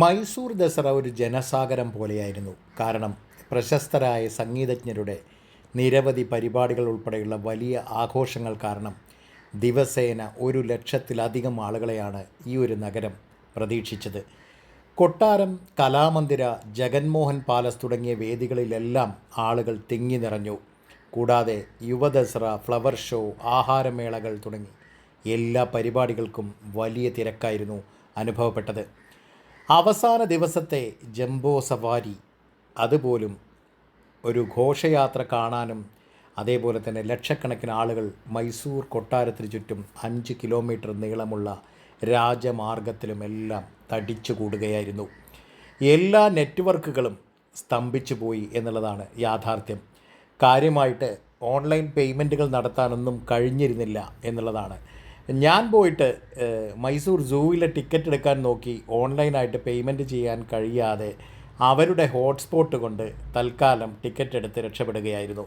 മൈസൂർ ദസറ ഒരു ജനസാഗരം പോലെയായിരുന്നു. കാരണം പ്രശസ്തരായ സംഗീതജ്ഞരുടെ നിരവധി പരിപാടികൾ ഉൾപ്പെടെയുള്ള വലിയ ആഘോഷങ്ങൾ കാരണം ദിവസേന 1,00,000-ലധികം ആളുകളെയാണ് ഈ ഒരു നഗരം പ്രതീക്ഷിച്ചത്. കൊട്ടാരം, കലാമന്ദിര, ജഗൻമോഹൻ പാലസ് തുടങ്ങിയ വേദികളിലെല്ലാം ആളുകൾ തിങ്ങി നിറഞ്ഞു. കൂടാതെ യുവദസറ, ഫ്ലവർ ഷോ, ആഹാരമേളകൾ തുടങ്ങി എല്ലാ പരിപാടികൾക്കും വലിയ തിരക്കായിരുന്നു അനുഭവപ്പെട്ടത്. അവസാന ദിവസത്തെ ജംബോ സവാരി അതുപോലും ഒരു ഘോഷയാത്ര കാണാനും, അതേപോലെ തന്നെ ലക്ഷക്കണക്കിന് ആളുകൾ മൈസൂർ കൊട്ടാരത്തിന് ചുറ്റും 5 കിലോമീറ്റർ നീളമുള്ള രാജമാർഗത്തിലുമെല്ലാം തടിച്ചു കൂടുകയായിരുന്നു. എല്ലാ നെറ്റ്വർക്കുകളും സ്തംഭിച്ചു പോയി എന്നുള്ളതാണ് യാഥാർത്ഥ്യം. കാര്യമായിട്ട് ഓൺലൈൻ പേയ്മെൻറ്റുകൾ നടത്താനൊന്നും കഴിഞ്ഞിരുന്നില്ല എന്നുള്ളതാണ്. ഞാൻ പോയിട്ട് മൈസൂർ സൂവിലെ ടിക്കറ്റ് എടുക്കാൻ നോക്കി, ഓൺലൈനായിട്ട് പേയ്മെൻറ്റ് ചെയ്യാൻ കഴിയാതെ അവരുടെ ഹോട്ട്സ്പോട്ട് കൊണ്ട് തൽക്കാലം ടിക്കറ്റ് എടുത്ത് രക്ഷപ്പെടുകയായിരുന്നു.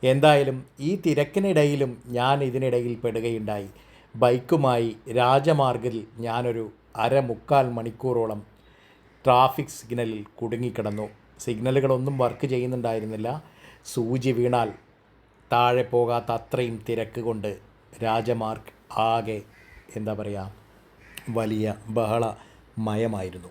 എന്തായാലും ഈ തിരക്കിനിടയിലും ഞാൻ ഇതിനിടയിൽ പെടുകയുണ്ടായി. ബൈക്കുമായി രാജമാർഗിൽ ഞാനൊരു മുക്കാൽ മണിക്കൂറോളം ട്രാഫിക് സിഗ്നലിൽ കുടുങ്ങിക്കിടന്നു. സിഗ്നലുകളൊന്നും വർക്ക് ചെയ്യുന്നുണ്ടായിരുന്നില്ല. സൂചി വീണാൽ താഴെ പോകാത്ത അത്രയും തിരക്ക് കൊണ്ട് രാജമാർഗ് ആകെ വലിയ ബഹളമയമായിരുന്നു.